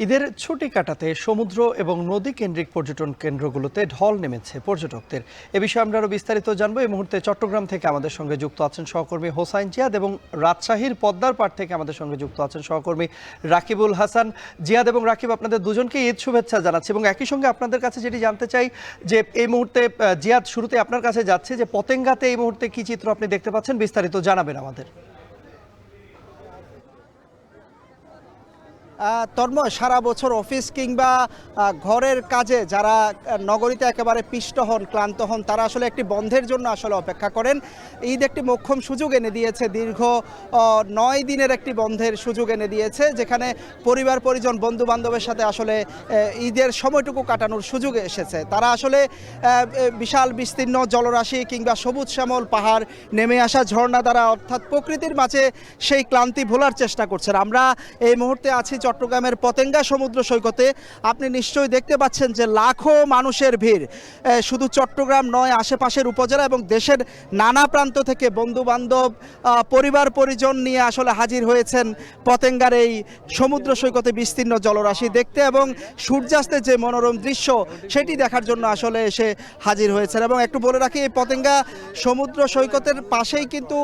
ঈদের ছুটি কাটাতে সমুদ্র এবং নদী কেন্দ্রিক পর্যটন কেন্দ্রগুলোতে ঢল নেমেছে পর্যটকদের। এ বিষয়ে আমরা আরো বিস্তারিত জানবো। এই মুহূর্তে চট্টগ্রাম থেকে আমাদের সঙ্গে যুক্ত আছেন সহকর্মী হোসাইন জিয়াদ এবং রাজশাহীর পদ্মার পাড় থেকে আমাদের সঙ্গে যুক্ত আছেন সহকর্মী রাকিবুল হাসান। জিয়াদ এবং রাকিব, আপনাদের দুজনকে ঈদ শুভেচ্ছা জানাচ্ছি এবং একই সঙ্গে আপনাদের কাছে যেটি জানতে চাই যে এই মুহূর্তে জিয়াদ, শুরুতে আপনার কাছে যাচ্ছে যে পতেঙ্গাতে এই মুহূর্তে কি চিত্র আপনি দেখতে পাচ্ছেন, বিস্তারিত জানাবেন আমাদের। তন্ময়, সারা বছর অফিস কিংবা ঘরের কাজে যারা নগরীতে একেবারে পিষ্ট হন, ক্লান্ত হন, তারা আসলে একটি বন্ধের জন্য আসলে অপেক্ষা করেন। ঈদ একটি মোক্ষম সুযোগ এনে দিয়েছে, দীর্ঘ 9 দিনের একটি বন্ধের সুযোগ এনে দিয়েছে, যেখানে পরিবার পরিজন বন্ধু বান্ধবের সাথে আসলে ঈদের সময়টুকু কাটানোর সুযোগ এসেছে। তারা আসলে বিশাল বিস্তীর্ণ জলরাশি কিংবা সবুজ শ্যামল পাহাড়, নেমে আসা ঝর্ণা দ্বারা অর্থাৎ প্রকৃতির মাঝে সেই ক্লান্তি ভোলার চেষ্টা করছেন। আমরা এই মুহূর্তে আছি চট্টগ্রামের পতেঙ্গা সমুদ্র সৈকতে। আপনি নিশ্চয়ই দেখতে পাচ্ছেন যে লাখো মানুষের ভিড়। শুধু চট্টগ্রাম নয়, আশেপাশের উপজেলা এবং দেশের নানা প্রান্ত থেকে বন্ধু বান্ধব, পরিবার পরিজন নিয়ে আসলে হাজির হয়েছেন পতেঙ্গার এই সমুদ্র সৈকতে বিস্তীর্ণ জলরাশি দেখতে এবং সূর্যাস্তের যে মনোরম দৃশ্য সেটি দেখার জন্য আসলে এসে হাজির হয়েছেন। এবং একটু বলে রাখি, এই পতেঙ্গা সমুদ্র সৈকতের পাশেই কিন্তু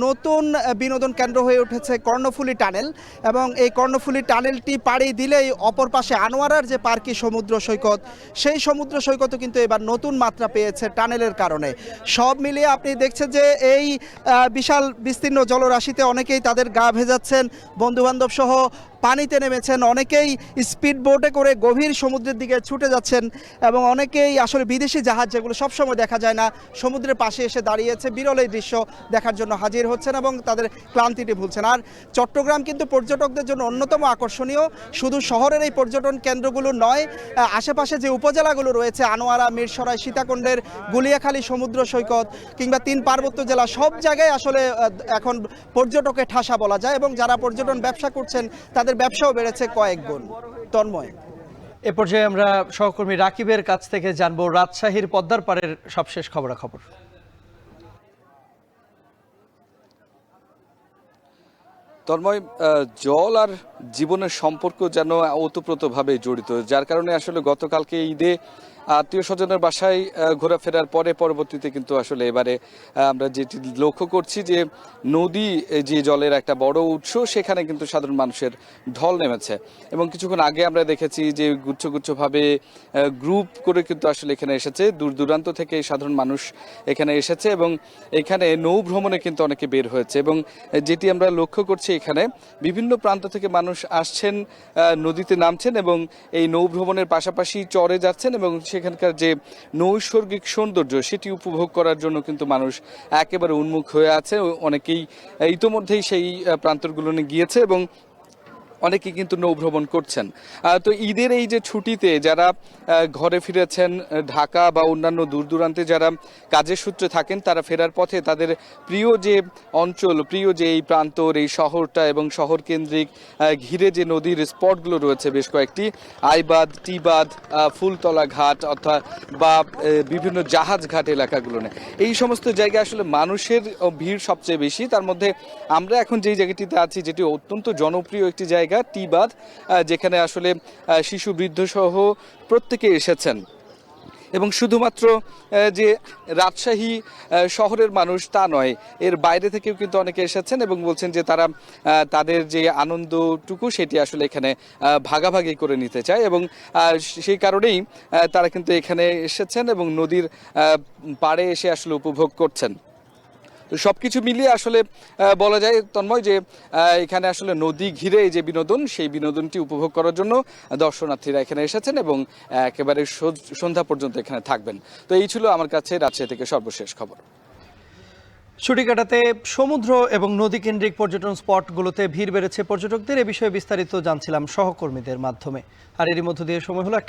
নতুন বিনোদন কেন্দ্র হয়ে উঠেছে কর্ণফুলী টানেল, এবং এই কর্ণফুলী টানেলটি পাড়ি দিলেই অপর পাশে আনোয়ারার যে পার্কি সমুদ্র সৈকত, সেই সমুদ্র সৈকতও কিন্তু এবার নতুন মাত্রা পেয়েছে টানেলের কারণে। সব মিলিয়ে আপনি দেখছেন যে এই বিশাল বিস্তীর্ণ জলরাশিতে অনেকেই তাদের গা ভেজাচ্ছেন, বন্ধুবান্ধব সহ পানিতে নেমেছেন, অনেকেই স্পিড বোটে করে গভীর সমুদ্রের দিকে ছুটে যাচ্ছেন এবং অনেকেই আসলে বিদেশি জাহাজ, যেগুলো সবসময় দেখা যায় না, সমুদ্রের পাশে এসে দাঁড়িয়েছে, বিরল এই দৃশ্য দেখার জন্য হাজির হচ্ছেন এবং তাদের ক্লান্তিটি ভুলছেন। আর চট্টগ্রাম কিন্তু পর্যটকদের জন্য অন্যতম আকর্ষণীয়। শুধু শহরের এই পর্যটন কেন্দ্রগুলো নয়, আশেপাশে যে উপজেলাগুলো রয়েছে, আনোয়ারা, মিরসরাই, সীতাকুণ্ডের গুলিয়াখালী সমুদ্র সৈকত কিংবা 3 পার্বত্য জেলা, সব জায়গায় আসলে এখন পর্যটকের ঠাসা বলা যায় এবং যারা পর্যটন ব্যবসা করছেন তাদের ব্যবসাও বেড়েছে কয়েক গুণ। তন্ময়, এ পর্যায়ে আমরা সহকর্মী রাকিবের কাছ থেকে জানবো রাজশাহীর পদ্মার পাড়ের সবশেষ খবরাখবর। তন্ময়, জল আর জীবনের সম্পর্ক যেন ওতপ্রোতভাবে জড়িত, যার কারণে আসলে গতকালকে ঈদে আত্মীয় স্বজনের বাসায় ঘোরাফেরার পরবর্তীতে কিন্তু আসলে এবারে আমরা যেটি লক্ষ্য করছি যে নদী যে জলের একটা বড় উৎস, সেখানে কিন্তু সাধারণ মানুষের ঢল নেমেছে এবং কিছুক্ষণ আগে আমরা দেখেছি যে গুচ্ছভাবে গ্রুপ করে কিন্তু আসলে এখানে এসেছে, দূর দূরান্ত থেকে সাধারণ মানুষ এখানে এসেছে এবং এখানে নৌ ভ্রমণে কিন্তু অনেকে বের হয়েছে এবং যেটি আমরা লক্ষ্য করছি, এখানে বিভিন্ন প্রান্ত থেকে মানুষ আসছেন, নদীতে নামছেন এবং এই নৌ ভ্রমণের পাশাপাশি চরে যাচ্ছেন এবং সেখানকার যে নৈসর্গিক সৌন্দর্য সেটি উপভোগ করার জন্য কিন্তু মানুষ একেবারে উন্মুখ হয়ে আছে। অনেকেই ইতোমধ্যেই সেই প্রান্তরগুলো গিয়েছে এবং অনেকে কিন্তু নৌভ্রমণ করছেন। তো ঈদের এই যে ছুটিতে যারা ঘরে ফিরেছেন, ঢাকা বা অন্যান্য দূর দূরান্তে যারা কাজের সূত্রে থাকেন, তারা ফেরার পথে তাদের প্রিয় যে অঞ্চল, প্রিয় যে এই প্রান্তর, এই শহরটা এবং শহর কেন্দ্রিক ঘিরে যে নদীর স্পটগুলো রয়েছে বেশ কয়েকটি, আইবাদ, টিবাদ, ফুলতলা ঘাট অর্থাৎ বা বিভিন্ন জাহাজ ঘাট এলাকাগুলো নেই, এই সমস্ত জায়গায় আসলে মানুষের ভিড় সবচেয়ে বেশি। তার মধ্যে আমরা এখন যেই জায়গাটিতে আছি, যেটি অত্যন্ত জনপ্রিয় একটি জায়গা, টিবাদ, যেখানে আসলে শিশু বৃদ্ধ সহ প্রত্যেকে এসেছেন এবং শুধুমাত্র যে রাজশাহী শহরের মানুষ তা নয়, এর বাইরে থেকেও কিন্তু অনেকে এসেছেন এবং বলছেন যে তারা তাদের যে আনন্দটুকু সেটি আসলে এখানে ভাগাভাগি করে নিতে চায় এবং সেই কারণেই তারা কিন্তু এখানে এসেছেন এবং নদীর পাড়ে এসে আসলে উপভোগ করছেন। তো সবকিছু মিলিয়ে আসলে বলা যায় তন্ময় যে এখানে আসলে নদী ঘিরে যে বিনোদন, সেই বিনোদনটি উপভোগ করার জন্য দর্শনার্থীরা এখানে এসেছেন এবং একেবারে সন্ধ্যা পর্যন্ত এখানে থাকবেন। তো এই ছিল আমার কাছে রাজশাহী থেকে সর্বশেষ খবর। ছুটি কাটাতে সমুদ্র এবং নদী কেন্দ্রিক পর্যটন স্পটগুলোতে ভিড় বেড়েছে পর্যটকদের, এ বিষয়ে বিস্তারিত জানছিলাম সহকর্মীদের মাধ্যমে। আর এরই মধ্য দিয়ে সময় হলো একটা